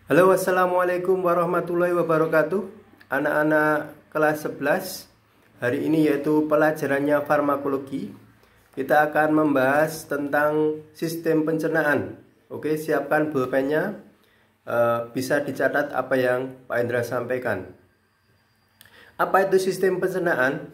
Halo, assalamualaikum warahmatullahi wabarakatuh. Anak-anak kelas 11, hari ini yaitu pelajarannya farmakologi. Kita akan membahas tentang sistem pencernaan. Oke, siapkan pulpennya. Bisa dicatat apa yang Pak Indra sampaikan. Apa itu sistem pencernaan?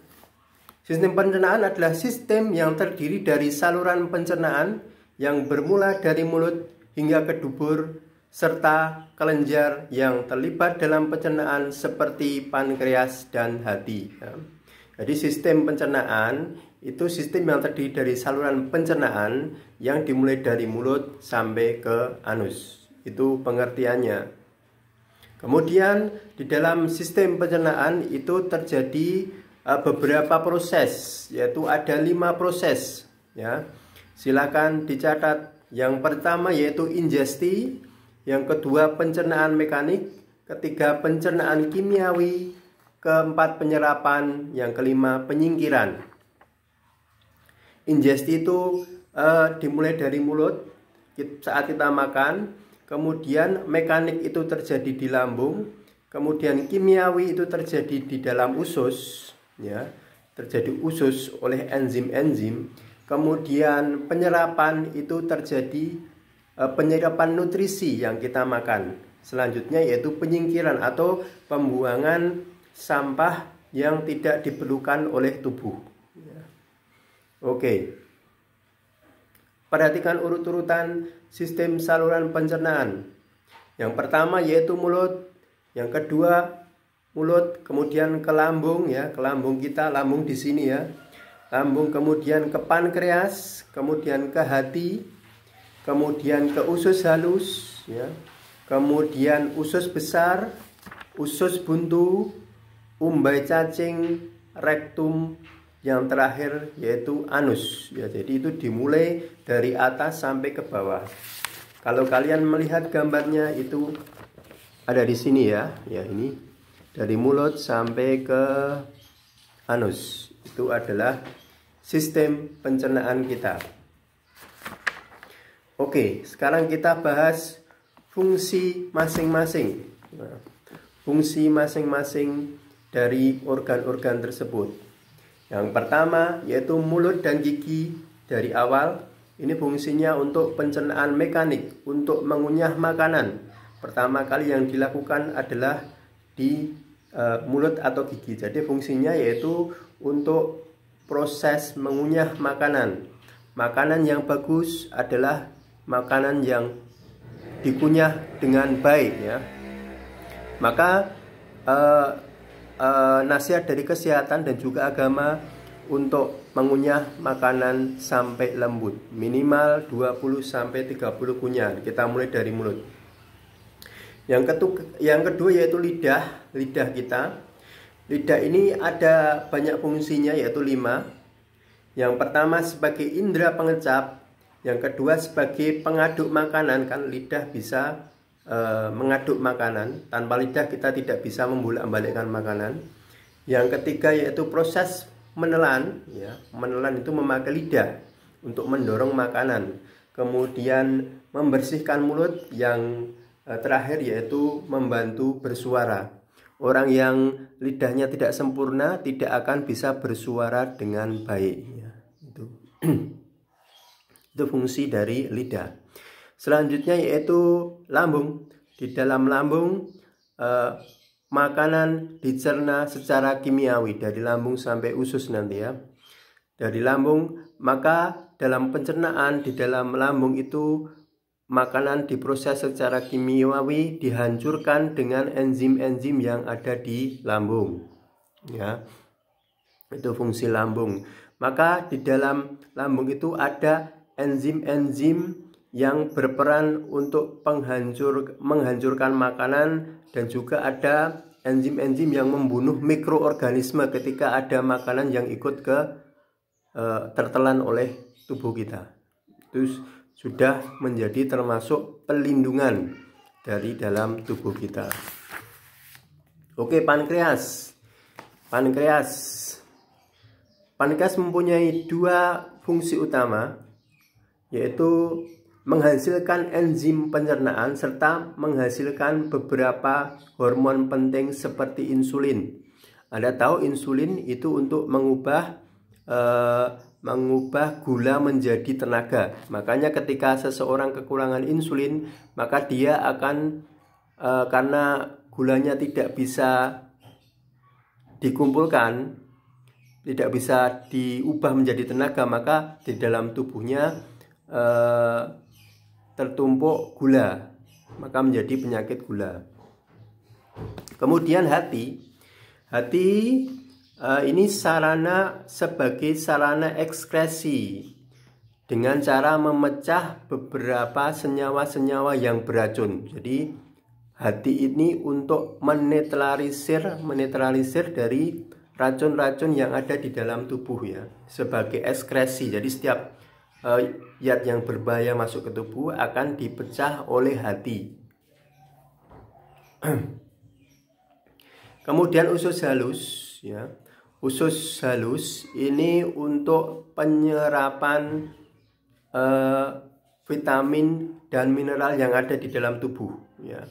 Sistem pencernaan adalah sistem yang terdiri dari saluran pencernaan yang bermula dari mulut hingga ke dubur serta kelenjar yang terlibat dalam pencernaan seperti pankreas dan hati. Jadi sistem pencernaan itu sistem yang terdiri dari saluran pencernaan yang dimulai dari mulut sampai ke anus. Itu pengertiannya. Kemudian di dalam sistem pencernaan itu terjadi beberapa proses, yaitu ada 5 proses. Ya, silakan dicatat. Yang pertama yaitu ingesti, yang kedua pencernaan mekanik, ketiga pencernaan kimiawi, keempat penyerapan, yang kelima penyingkiran. Ingesti itu dimulai dari mulut saat kita makan, kemudian mekanik itu terjadi di lambung, kemudian kimiawi itu terjadi di dalam usus, ya, terjadi usus oleh enzim-enzim. Kemudian penyerapan itu terjadi penyerapan nutrisi yang kita makan. Selanjutnya yaitu penyingkiran atau pembuangan sampah yang tidak diperlukan oleh tubuh. Oke. Perhatikan urut-urutan sistem saluran pencernaan. Yang pertama yaitu mulut, yang kedua mulut, kemudian ke lambung, ya, ke lambung kita, lambung di sini, ya. Lambung, kemudian ke pankreas, kemudian ke hati, kemudian ke usus halus, ya. Kemudian usus besar, usus buntu, umbai cacing, rektum, yang terakhir yaitu anus, ya. Jadi itu dimulai dari atas sampai ke bawah. Kalau kalian melihat gambarnya itu ada di sini, ya. Ya, ini dari mulut sampai ke anus. Itu adalah sistem pencernaan kita. Oke, sekarang kita bahas fungsi masing-masing. Fungsi masing-masing dari organ-organ tersebut. Yang pertama yaitu mulut dan gigi dari awal. Ini fungsinya untuk pencernaan mekanik, untuk mengunyah makanan. Pertama kali yang dilakukan adalah di mulut atau gigi. Jadi fungsinya yaitu untuk proses mengunyah makanan. Makanan yang bagus adalah makanan yang dikunyah dengan baik, ya. Maka nasihat dari kesehatan dan juga agama untuk mengunyah makanan sampai lembut, minimal 20-30 kunyahan. Kita mulai dari mulut. Yang kedua yaitu lidah kita. Lidah ini ada banyak fungsinya, yaitu 5. Yang pertama sebagai indera pengecap, yang kedua sebagai pengaduk makanan, kan lidah bisa mengaduk makanan. Tanpa lidah kita tidak bisa membolak-balikkan makanan. Yang ketiga yaitu proses menelan, ya. Menelan itu memakai lidah untuk mendorong makanan. Kemudian membersihkan mulut, yang terakhir yaitu membantu bersuara. Orang yang lidahnya tidak sempurna tidak akan bisa bersuara dengan baik, ya. Itu fungsi dari lidah. Selanjutnya yaitu lambung. Di dalam lambung makanan dicerna secara kimiawi dari lambung sampai usus nanti, ya. Dari lambung, maka dalam pencernaan di dalam lambung itu makanan diproses secara kimiawi, dihancurkan dengan enzim-enzim yang ada di lambung, ya. Itu fungsi lambung. Maka di dalam lambung itu ada enzim-enzim yang berperan untuk menghancurkan makanan, dan juga ada enzim-enzim yang membunuh mikroorganisme ketika ada makanan yang ikut tertelan oleh tubuh kita. Itu sudah menjadi termasuk pelindungan dari dalam tubuh kita. Oke, pankreas. Pankreas mempunyai 2 fungsi utama, yaitu menghasilkan enzim pencernaan serta menghasilkan beberapa hormon penting seperti insulin. Anda tahu insulin itu untuk mengubah gula menjadi tenaga. Makanya ketika seseorang kekurangan insulin, maka dia akan karena gulanya tidak bisa dikumpulkan, tidak bisa diubah menjadi tenaga, maka di dalam tubuhnya tertumpuk gula, maka menjadi penyakit gula. Kemudian hati ini sebagai sarana ekskresi dengan cara memecah beberapa senyawa-senyawa yang beracun. Jadi hati ini untuk menetralisir dari racun-racun yang ada di dalam tubuh ya, sebagai ekskresi. Jadi setiap zat yang berbahaya masuk ke tubuh akan dipecah oleh hati. Kemudian usus halus ya. Usus halus ini untuk penyerapan vitamin dan mineral yang ada di dalam tubuh ya.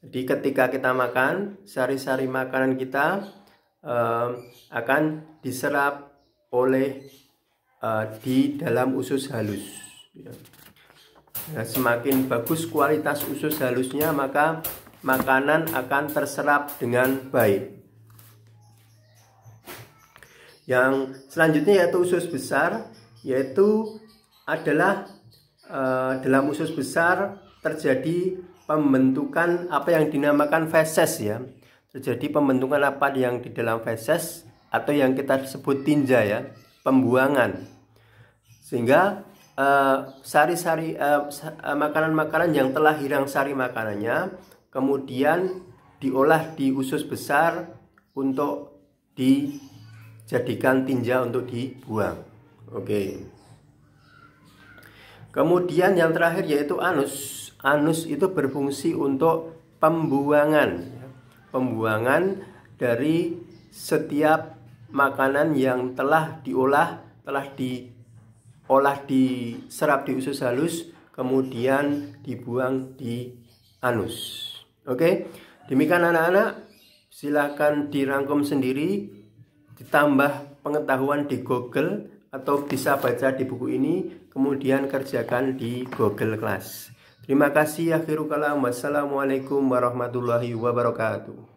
Jadi ketika kita makan, sari-sari makanan kita akan diserap oleh di dalam usus halus ya. Nah, semakin bagus kualitas usus halusnya, maka makanan akan terserap dengan baik. Yang selanjutnya yaitu usus besar, yaitu adalah dalam usus besar terjadi pembentukan apa yang dinamakan feses ya. Terjadi pembentukan apa yang di dalam feses atau yang kita sebut tinja ya, pembuangan. Sehingga makanan-makanan yang telah hilang sari makanannya kemudian diolah di usus besar untuk dijadikan tinja untuk dibuang. Oke. Kemudian yang terakhir yaitu anus. Anus itu berfungsi untuk pembuangan dari setiap makanan yang telah diserap di usus halus kemudian dibuang di anus. Oke, demikian anak-anak, silakan dirangkum sendiri, ditambah pengetahuan di Google atau bisa baca di buku ini, kemudian kerjakan di Google Class. Terima kasih. Akhirul kalam. Wassalamualaikum warahmatullahi wabarakatuh.